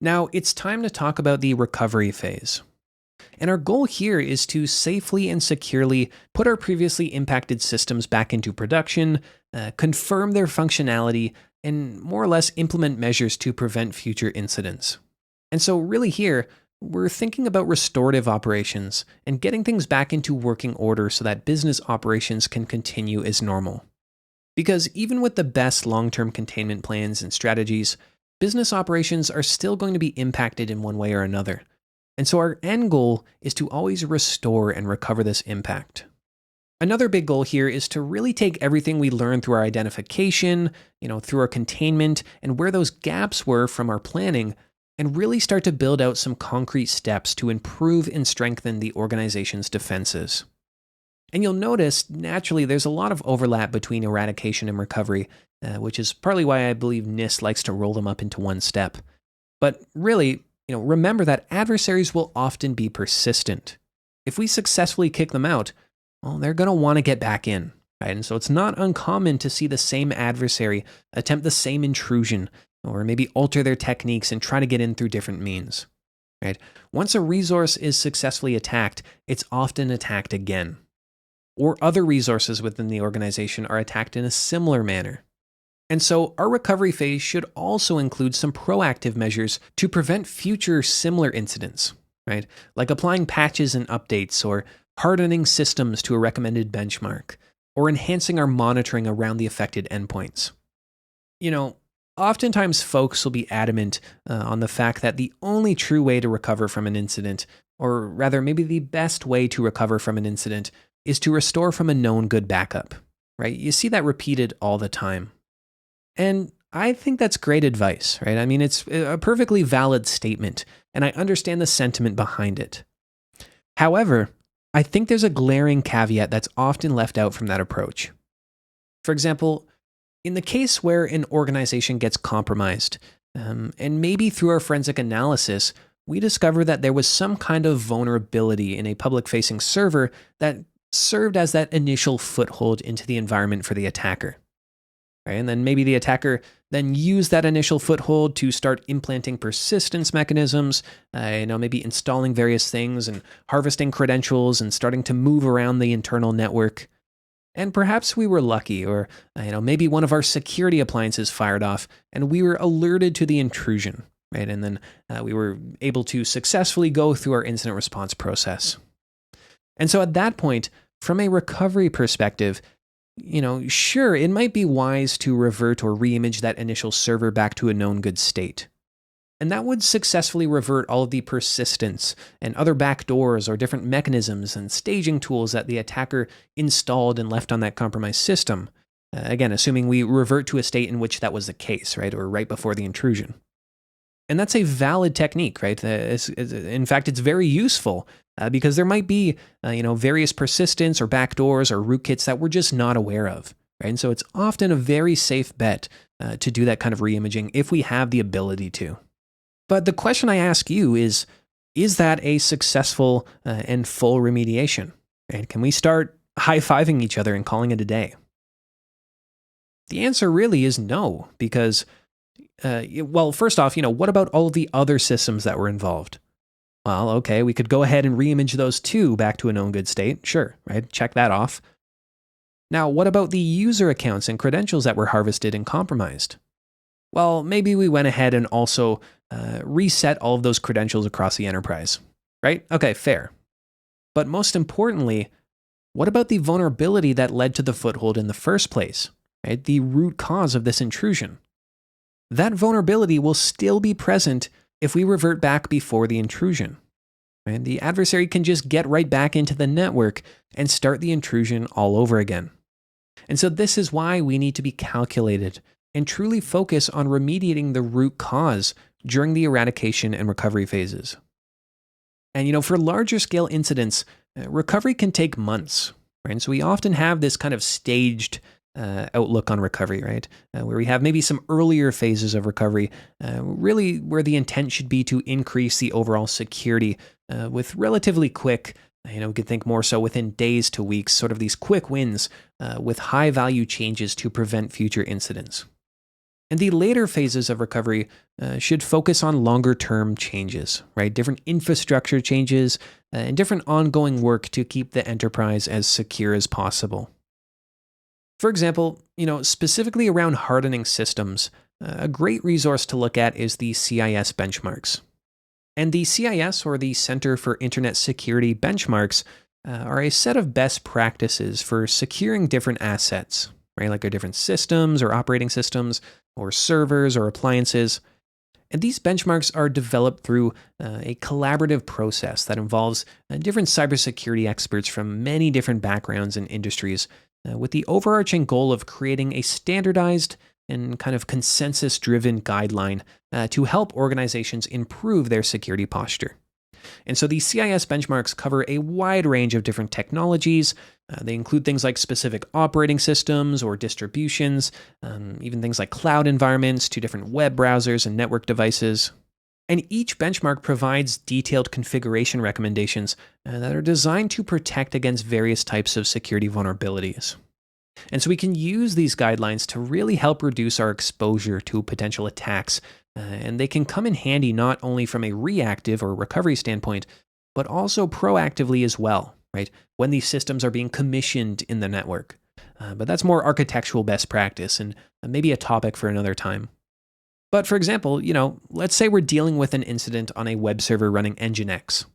Now, it's time to talk about the recovery phase. And our goal here is to safely and securely put our previously impacted systems back into production, confirm their functionality, and more or less implement measures to prevent future incidents. And so, really, here, we're thinking about restorative operations and getting things back into working order so that business operations can continue as normal. Because even with the best long term containment plans and strategies, business operations are still going to be impacted in one way or another. And so our end goal is to always restore and recover this impact. Another big goal here is to really take everything we learned through our identification, through our containment, and where those gaps were from our planning, and really start to build out some concrete steps to improve and strengthen the organization's defenses. And you'll notice, naturally, there's a lot of overlap between eradication and recovery, which is partly why I believe NIST likes to roll them up into one step. But really, remember that adversaries will often be persistent. If we successfully kick them out, well, they're going to want to get back in, right? And so it's not uncommon to see the same adversary attempt the same intrusion, or maybe alter their techniques and try to get in through different means, right? Once a resource is successfully attacked, it's often attacked again. Or other resources within the organization are attacked in a similar manner. And so our recovery phase should also include some proactive measures to prevent future similar incidents, right? Like applying patches and updates, or hardening systems to a recommended benchmark, or enhancing our monitoring around the affected endpoints. Oftentimes folks will be adamant on the fact that the only true way to recover from an incident, or rather maybe the best way to recover from an incident, is to restore from a known good backup, right? You see that repeated all the time. And I think that's great advice, right? I mean, it's a perfectly valid statement, and I understand the sentiment behind it. However, I think there's a glaring caveat that's often left out from that approach. For example, in the case where an organization gets compromised, and maybe through our forensic analysis, we discover that there was some kind of vulnerability in a public-facing server that served as that initial foothold into the environment for the attacker. Right? And then maybe the attacker then used that initial foothold to start implanting persistence mechanisms, maybe installing various things and harvesting credentials and starting to move around the internal network. And perhaps we were lucky, or maybe one of our security appliances fired off and we were alerted to the intrusion, right? And then we were able to successfully go through our incident response process. And so at that point, from a recovery perspective, sure, it might be wise to revert or reimage that initial server back to a known good state. And that would successfully revert all of the persistence and other backdoors or different mechanisms and staging tools that the attacker installed and left on that compromised system. Again, assuming we revert to a state in which that was the case, right, or right before the intrusion. And that's a valid technique, right? In fact, it's very useful because there might be, various persistence or backdoors or rootkits that we're just not aware of, right? And so it's often a very safe bet to do that kind of reimaging if we have the ability to. But the question I ask you is that a successful and full remediation? Right? Can we start high-fiving each other and calling it a day? The answer really is no, because first off, what about all of the other systems that were involved? Well, okay, we could go ahead and reimage those too back to a known good state. Sure, right? Check that off. Now, what about the user accounts and credentials that were harvested and compromised? Well, maybe we went ahead and also reset all of those credentials across the enterprise, right? Okay, fair. But most importantly, what about the vulnerability that led to the foothold in the first place, right? The root cause of this intrusion. That vulnerability will still be present if we revert back before the intrusion. Right? The adversary can just get right back into the network and start the intrusion all over again. And so this is why we need to be calculated and truly focus on remediating the root cause during the eradication and recovery phases. And for larger scale incidents, recovery can take months, right? And so we often have this kind of staged outlook on recovery, right? Where we have maybe some earlier phases of recovery, really where the intent should be to increase the overall security with relatively quick, we could think more so within days to weeks, sort of these quick wins with high value changes to prevent future incidents. And the later phases of recovery should focus on longer term changes, right? Different infrastructure changes and different ongoing work to keep the enterprise as secure as possible. For example, specifically around hardening systems, a great resource to look at is the CIS benchmarks. And the CIS, or the Center for Internet Security Benchmarks, are a set of best practices for securing different assets, right? Like their different systems or operating systems, or servers or appliances. And these benchmarks are developed through a collaborative process that involves different cybersecurity experts from many different backgrounds and industries, with the overarching goal of creating a standardized and kind of consensus-driven guideline to help organizations improve their security posture. And so these CIS benchmarks cover a wide range of different technologies. They include things like specific operating systems or distributions, even things like cloud environments to different web browsers and network devices. And each benchmark provides detailed configuration recommendations that are designed to protect against various types of security vulnerabilities. And so we can use these guidelines to really help reduce our exposure to potential attacks. And they can come in handy not only from a reactive or recovery standpoint, but also proactively as well, right? When these systems are being commissioned in the network. But that's more architectural best practice and maybe a topic for another time. But for example, let's say we're dealing with an incident on a web server running Nginx,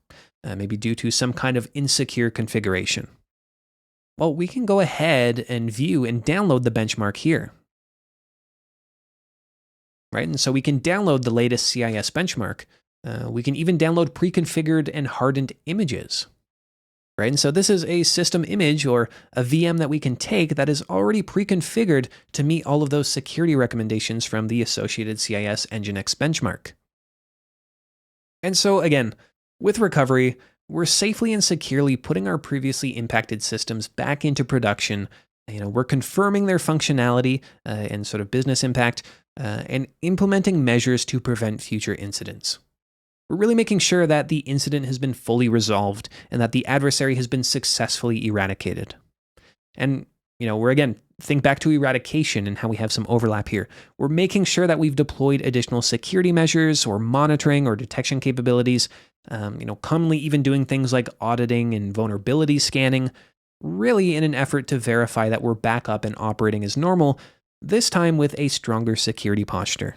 maybe due to some kind of insecure configuration. Well, we can go ahead and view and download the benchmark here. Right? And so we can download the latest CIS benchmark. We can even download pre-configured and hardened images. Right? And so this is a system image or a VM that we can take that is already pre-configured to meet all of those security recommendations from the associated CIS Nginx benchmark. And so again, with recovery, we're safely and securely putting our previously impacted systems back into production. We're confirming their functionality and sort of business impact and implementing measures to prevent future incidents. We're really making sure that the incident has been fully resolved and that the adversary has been successfully eradicated. And, we're again, think back to eradication and how we have some overlap here. We're making sure that we've deployed additional security measures or monitoring or detection capabilities, commonly even doing things like auditing and vulnerability scanning, really in an effort to verify that we're back up and operating as normal, this time with a stronger security posture.